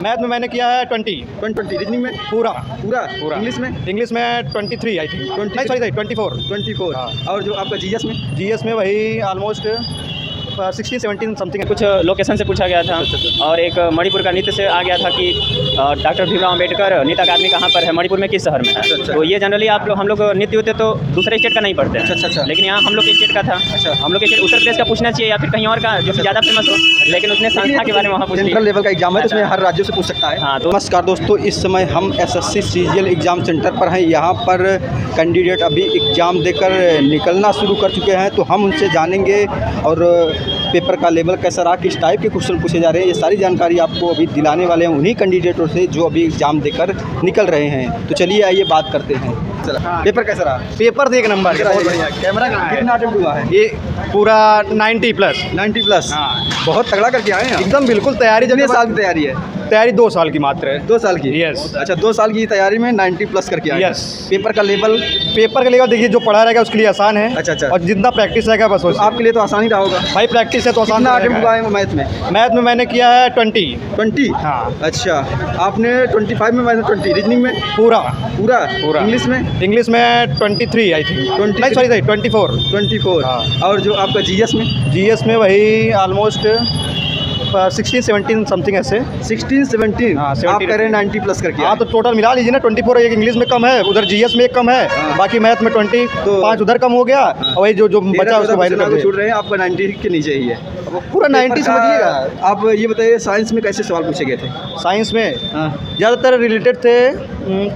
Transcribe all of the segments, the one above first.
Math में मैंने किया है 20। 20 रीजनिंग में पूरा पूरा इंग्लिश में 23 आई थिंक 20 सॉरी 24। 24 हाँ। और जो आपका जीएस में जीएस में वही ऑलमोस्ट 16-17 समथिंग। कुछ लोकेशन से पूछा गया था और एक मणिपुर का नृत्य से आ गया था कि डॉक्टर भीमराव अम्बेडकर नीता अकादमी कहाँ पर है, मणिपुर में किस शहर में है। अच्छा। तो ये जनरली हम लोग नृत्य होते तो दूसरे स्टेट का नहीं पढ़ते हैं। अच्छा। लेकिन यहाँ हम लोग के स्टेट का था। अच्छा। हम लोग के स्टेट उत्तर प्रदेश का पूछना चाहिए या फिर कहीं और का जो कि ज़्यादा फेमस हो, लेकिन उसने संस्था के बारे में वहाँ पूछ सेंट्रल लेवल का एग्जाम है तो उसमें हर राज्यों से पूछ सकता है। हाँ, तो नमस्कार दोस्तों, इस समय हम एसएससी सीजीएल एग्ज़ाम सेंटर पर हैं। यहाँ पर कैंडिडेट अभी एग्ज़ाम देकर निकलना शुरू कर चुके हैं, तो हम उनसे जानेंगे और पेपर का लेवल कैसा रहा, किस टाइप के क्वेश्चन पूछे जा रहे हैं, ये सारी जानकारी आपको अभी दिलाने वाले हैं उन्हीं कैंडिडेटों से जो अभी एग्ज़ाम देकर निकल रहे हैं। तो चलिए आइए बात करते हैं। पेपर कैसा रहा? पेपर तो एक नंबर का, बहुत बढ़िया। कैमरा कितना अटेम्प्ट हुआ है? ये पूरा 90+। 90+। हाँ। बहुत तगड़ा करके आए हैं आप। एकदम बिल्कुल तैयारी। कितने जब साल की तैयारी है? तैयारी 2 साल की मात्र है। 2 साल की? यस। अच्छा, 2 साल की तैयारी में 90+ करके आए हैं। यस। पेपर का लेवल? पेपर का लेवल देखिए, जो पढ़ा रहेगा उसके लिए आसान है। अच्छा। और जितना प्रैक्टिस रहेगा बस तो आपके लिए तो आसान ही रहा होगा। भाई प्रैक्टिस है तो आसान कितना तो अटेम्प्ट रहेगा। हुआ है मैथ में? मैथ में मैंने किया है 20। हाँ। अच्छा, आपने 25 में, मैंने 20 रीजनिंग में पूरा पूरा इंग्लिश में? इंग्लिश में 23 आई थिंक 24। 24 हाँ। और जो आपका जीएस में? जीएस में वही ऑलमोस्ट 16-17 समथिंग ऐसे। 16-17। हाँ, आप 17 कह रहे हैं 90+ करके हाँ, आए। तो टोटल मिला लीजिए ना। 24 एक इंग्लिश में कम है, उधर जीएस में एक कम है, हाँ। बाकी मैथ में 20 तो 5 उधर कम हो गया। और वही जो बचा उसको वाइड कर छूट दिया। रहे हैं, आपका 90 के नीचे ही है। पूरा 90 समझिएगा। आप ये बताइए, साइंस में कैसे सवाल पूछे गए थे? साइंस में हाँ। ज़्यादातर रिलेटेड थे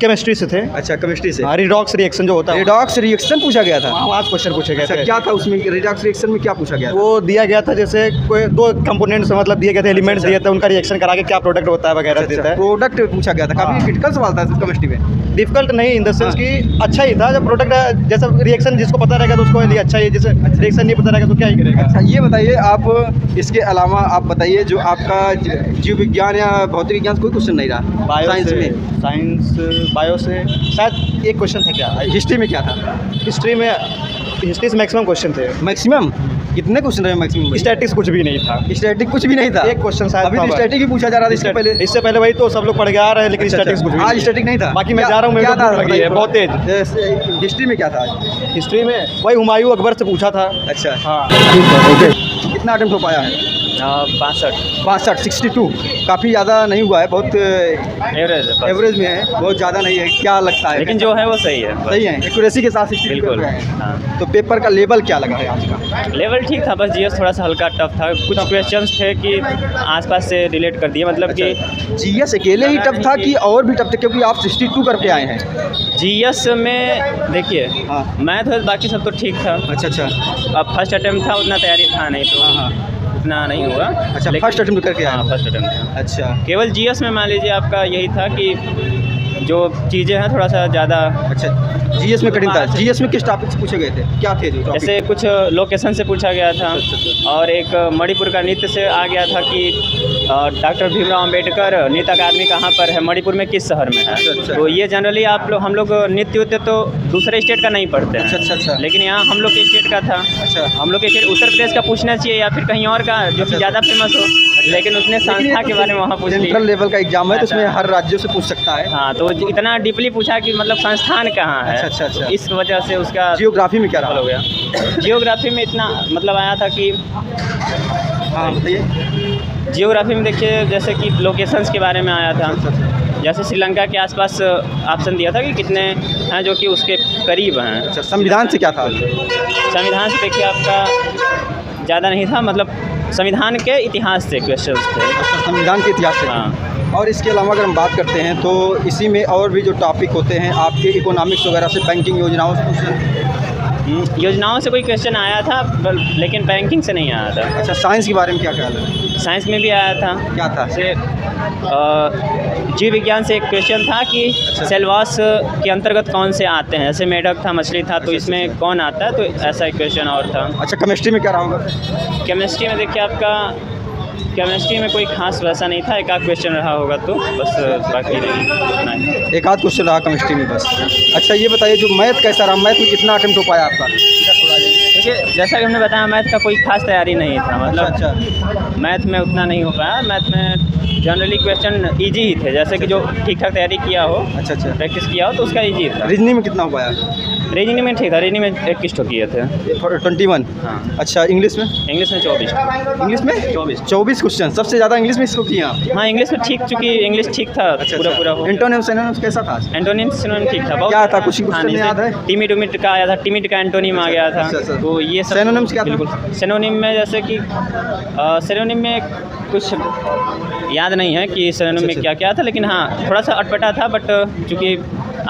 केमिस्ट्री से थे। अच्छा, केमिस्ट्री से। रिडॉक्स रिएक्शन जो होता है, रिडॉक्स रिएक्शन पूछा गया था? वहाँ क्वेश्चन पूछे गए अच्छा, थे। क्या था उसमें? रिडॉक्स रिएक्शन में क्या पूछा गया था? वो दिया गया था जैसे कोई 2 कंपोनेंट्स मतलब दिए गए थे, एलिमेंट्स अच्छा। दिए थे, उनका रिएक्शन करा के क्या प्रोडक्ट होता है वगैरह देता है। प्रोडक्ट पूछा गया था। काफी हाँ। क्रिटिकल सवाल था केमिस्ट्री में। डिफिकल्ट नहीं इन द सेंस हाँ। कि अच्छा ही था। जब प्रोडक्ट जैसा रिएक्शन जिसको पता रहेगा तो उसको लिए अच्छा ही, जैसे रिएक्शन नहीं पता रहेगा तो क्या ही करेगा। अच्छा, ये बताइए आप, इसके अलावा आप बताइए जो आपका जीव विज्ञान या भौतिक विज्ञान से कोई क्वेश्चन नहीं रहा? साइंस में? साइंस बायो से शायद एक क्वेश्चन था। क्या हिस्ट्री में क्या था? हिस्ट्री से मैक्सिमम क्वेश्चन थे। मैक्सिमम कितने क्वेश्चन रहे मैक्सिमम? स्टैटिक्स कुछ भी नहीं था। स्टैटिक कुछ भी नहीं था? एक क्वेश्चन शायद अभी था। स्टैटिक ही पूछा जा रहा था इससे पहले। वही तो सब लोग पढ़ के आ रहे हैं, लेकिन स्टैटिक्स कुछ भी आज नहीं। स्टैटिक नहीं था। बाकी मैं जा रहा हूँ, मेरे को भूख लगी है बहुत तेज। हिस्ट्री में क्या था? हिस्ट्री में वही हुमायूं अकबर से पूछा था। अच्छा, हाँ। ओके। कितना अटेम्प्ट हो पाया है? 65 62। काफ़ी ज़्यादा नहीं हुआ है, बहुत एवरेज है, एवरेज में है, बहुत ज़्यादा नहीं है। क्या लगता है? लेकिन जो है वो सही है। सही है, एक्यूरेसी के साथ 62 बिल्कुल। पे है। हाँ। तो पेपर का लेवल क्या लगा है आज का? लेवल ठीक था, बस जीएस थोड़ा सा हल्का टफ था। कुछ क्वेश्चंस थे कि आसपास से रिलेट कर दिए, मतलब कि जीएस अकेले ही टफ था कि और भी टफ थे? क्योंकि आप 62 करके आए हैं। जीएस में देखिए हाँ। मैथ बाकी सब तो ठीक था। अच्छा। अब फर्स्ट अटेम्प्ट था, उतना तैयारी था नहीं, तो हाँ। उतना नहीं हुआ। अच्छा, फर्स्ट अटेम्प्ट करके आए? हाँ, फर्स्ट अटेम्प्ट था। अच्छा। केवल जीएस में मान लीजिए आपका यही था कि जो चीज़ें हैं थोड़ा सा ज़्यादा। अच्छा, जीएस में कठिन था। जीएस में किस टॉपिक से पूछे गए थे? क्या थे जो टॉपिक? जैसे कुछ लोकेशन से पूछा गया था और एक मणिपुर का नृत्य से आ गया था कि डॉक्टर भीमराव अम्बेडकर नीता अकादमी कहाँ पर है, मणिपुर में किस शहर में है। अच्छा। तो ये जनरली हम लोग नृत्य होते तो दूसरे स्टेट का नहीं पढ़ते हैं। अच्छा। लेकिन यहाँ हम लोग के स्टेट का था। अच्छा। हम लोग के स्टेट उत्तर प्रदेश का पूछना चाहिए या फिर कहीं और का जो कि ज़्यादा फेमस हो, लेकिन उसने संस्था के बारे में वहाँ पूछ लिया। सेंट्रल लेवल का एग्जाम है तो उसमें हर राज्यों से पूछ सकता है। हाँ, तो इतना डीपली पूछा कि मतलब संस्थान कहाँ है। अच्छा। इस वजह से उसका जियोग्राफी में क्या रहा? हो गया। जियोग्राफी में इतना मतलब आया था कि हाँ, बताइए। जियोग्राफी में देखिए जैसे कि लोकेशंस के बारे में आया था। जैसे श्रीलंका के आसपास ऑप्शन दिया था कि कितने हैं जो कि उसके करीब हैं। अच्छा, संविधान से क्या था? संविधान से देखिए आपका ज़्यादा नहीं था, मतलब संविधान के इतिहास से क्वेश्चंस थे। अच्छा, संविधान के इतिहास से। हाँ। और इसके अलावा अगर हम बात करते हैं तो इसी में और भी जो टॉपिक होते हैं आपके इकोनॉमिक्स वगैरह से, बैंकिंग योजनाओं से योजनाओं से कोई क्वेश्चन आया था, लेकिन बैंकिंग से नहीं आया था। अच्छा, साइंस के बारे में क्या ख्याल है? साइंस में भी आया था। क्या था? से जीव विज्ञान से एक क्वेश्चन था कि सेलवास के अंतर्गत कौन से आते हैं। जैसे मेढक था, मछली था, तो इसमें कौन आता है, तो ऐसा एक क्वेश्चन और था। अच्छा, केमिस्ट्री में क्या रहा होगा? केमिस्ट्री में देखिए आपका केमिस्ट्री में कोई खास वैसा नहीं था, एक आध क्वेश्चन रहा होगा तो बस, बाकी नहीं। एक आध क्वेश्चन रहा केमिस्ट्री में बस। अच्छा ये बताइए जो मैथ कैसा रहा, मैथ में कितना अटेम्प्ट हो पाया आपका? देखिए जैसा कि हमने बताया, मैथ का कोई खास तैयारी नहीं था, मतलब अच्छा मैथ में उतना नहीं हो पाया। मैथ में जनरली क्वेश्चन इजी ही थे, जैसे कि जो ठीक ठाक तैयारी किया हो, अच्छा अच्छा। प्रैक्टिस किया हो तो उसका इजी था। रीजनिंग में कितना हो पाया? रीजनिंग में ठीक था, रीजनिंग में 21 तो किए थे। 21। हाँ। अच्छा इंग्लिश में? इंग्लिश में 24। इंग्लिश में 24 क्वेश्चन, सबसे ज़्यादा इंग्लिश में इसको किए आप? हाँ इंग्लिश में ठीक, चूँकि इंग्लिश ठीक था पूरा हो। एंटोनिम सिनोनिम्स कैसा था? एंटोनिम सिनोनिम ठीक था, बहुत क्या था, कुछ हाँ, क्वेश्चन नहीं, याद है? टिमिड उमिड का आया था, टिमिड का एंटोनिम आ गया था। अच्छा। तो ये सब सिनोनिम्स क्या था? बिल्कुल सिनोनिम में जैसे कि सिनोनिम में कुछ याद नहीं है कि सिनोनिम में क्या क्या था, लेकिन हाँ थोड़ा सा अटपटा था, बट चूँकि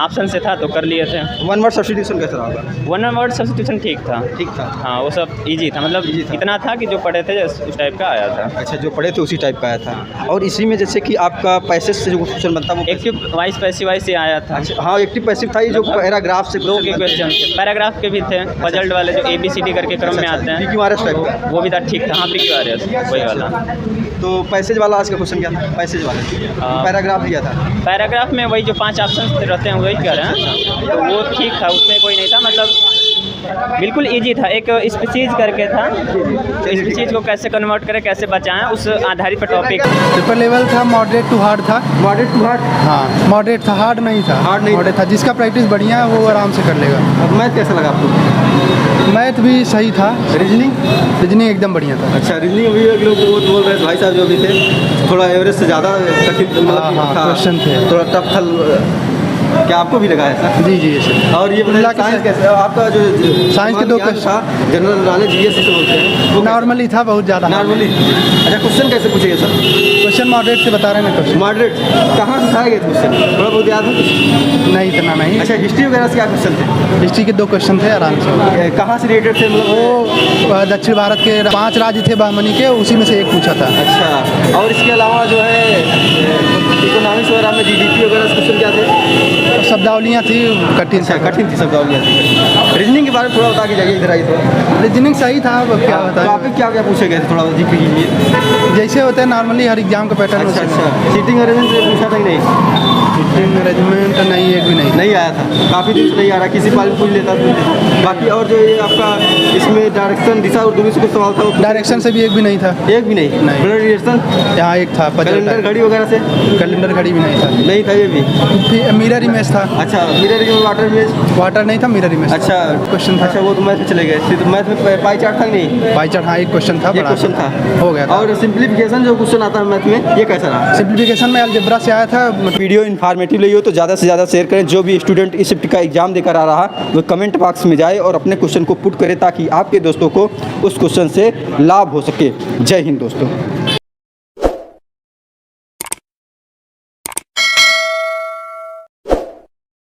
ऑप्शन से था तो कर लिए थे। वन वर्ड सब्स्टिट्यूशन कैसा रहा होगा? वन वर्ड सब्स्टिट्यूशन ठीक था। ठीक था। हाँ वो सब इजी था, मतलब Easy था। इतना था कि जो पढ़े थे उस टाइप का आया था। अच्छा जो पढ़े थे उसी टाइप का आया था। और इसी में जैसे कि आपका पैसेज से जो क्वेश्चन बनता है वो एक्टिव वाइस पैसिव वाइस से आया था। अच्छा हाँ एक्टिव पैसिव था, ये जो पैराग्राफ से दो के क्वेश्चन थे, पैराग्राफ के भी थे, पजल्ड वाले जो ABCD करके क्रम में आते हैं, PQRS टाइप का। वो भी था ठीक था। हाँ PQRS वही वाला। तो पैसेज वाला आज का क्वेश्चन क्या था? पैसेज वाले पैराग्राफ दिया था। पैराग्राफ में वही जो 5 ऑप्शन रहते हैं वही कह रहे हैं, तो वो ठीक था, उसमें कोई नहीं था, मतलब बिल्कुल इजी था। एक स्पीसीज करके था, तो स्पीसीज को कैसे कन्वर्ट करें, कैसे बचाएं, उस आधारित पर टॉपिक। पेपर लेवल था, मॉडरेट टू हार्ड था। Moderate to hard? हाँ मॉडरेट था, हार्ड नहीं था। हार्ड नहीं मॉडरेट था, जिसका प्रैक्टिस बढ़िया है वो आराम से कर लेगा। अब मैथ कैसा लगा आपको? मैथ भी सही था। रीजनिंग एकदम बढ़िया था। अच्छा रीजनिंग भी एक लोग वो बोल रहे थे, भाई साहब जो भी थे थोड़ा एवरेज से ज़्यादा कठिन हाँ, क्वेश्चन थे। थोड़ा टफ था। क्या आपको भी लगा ऐसा? जी जी सर। और ये साइंस कैसे आपका जो साइंस के दो ज्ञान था, जनरल नॉलेज जीएस जिसे बोलते हैं, वो नॉर्मली था, बहुत ज़्यादा नॉर्मली। अच्छा क्वेश्चन कैसे पूछेंगे सर? क्वेश्चन मॉडरेट से बता रहे हैं क्वेश्चन। मॉडरेट कहाँ से उठाए गए क्वेश्चन? थोड़ा बहुत याद है? नहीं इतना नहीं। अच्छा हिस्ट्री वगैरह से क्या क्वेश्चन थे? हिस्ट्री के 2 क्वेश्चन थे आराम से। कहाँ से रिलेटेड थे, मतलब वो दक्षिण भारत के 5 राज्य थे बहमनी के, उसी में से एक पूछा था। अच्छा और इसके अलावा जो है इकोनॉमिक्स वगैरह में GDP वगैरह से क्वेश्चन क्या थे? शब्दावलियाँ थी, कठिन अच्छा था। कठिन थी शब्दावलियाँ थी। रीजनिंग के बारे में थोड़ा बता के जाइए इधर आई तो। रीजनिंग सही था, अब क्या तो बताएं। आप क्या क्या पूछे गए थे, थोड़ा जिक्र कीजिए। जैसे होता है नॉर्मली हर एग्जाम का पैटर्न। अच्छा अच्छा सीटिंग अरेंजमेंट से पूछा था कि नहीं? सीटिंग अरेंजमेंट नहीं, एक भी नहीं आया था, काफ़ी दिन से नहीं आ रहा, किसी पाल पूछ लेता था। बाकी और जो ये आपका इसमें डायरेक्शन दिशा और दूरी से कुछ सवाल था वो डायरेक्शन से भी एक भी नहीं था। एक भी नहीं? डायरेक्शन यहाँ एक था, कैलेंडर घड़ी वगैरह से? कैलेंडर घड़ी भी नहीं था। नहीं था ये भी? फिर मिरर इमेज था। अच्छा mirror image, water image? Water नहीं था, मिरर इमेज। अच्छा क्वेश्चन था। अच्छा वो तो मैथ में चले गए थे, तो मैथ में पाई चार्ट था कि नहीं? पाई चार्ट हाँ एक क्वेश्चन था, एक बड़ा क्वेश्चन था, हो गया था। और सिंप्लीफिकेशन जो क्वेश्चन आता है मैथ में, ये कैसा रहा? सिंप्लीफिकेशन में अलजेब्रा से आया था। वीडियो इन्फॉर्मेटिव लगी हो तो ज़्यादा से ज़्यादा शेयर करें। जो भी स्टूडेंट इस शिफ्ट का एग्जाम देकर आ रहा वो कमेंट बॉक्स में जाए और अपने क्वेश्चन को पुट करे ताकि आपके दोस्तों को उस क्वेश्चन से लाभ हो सके। जय हिंद दोस्तों।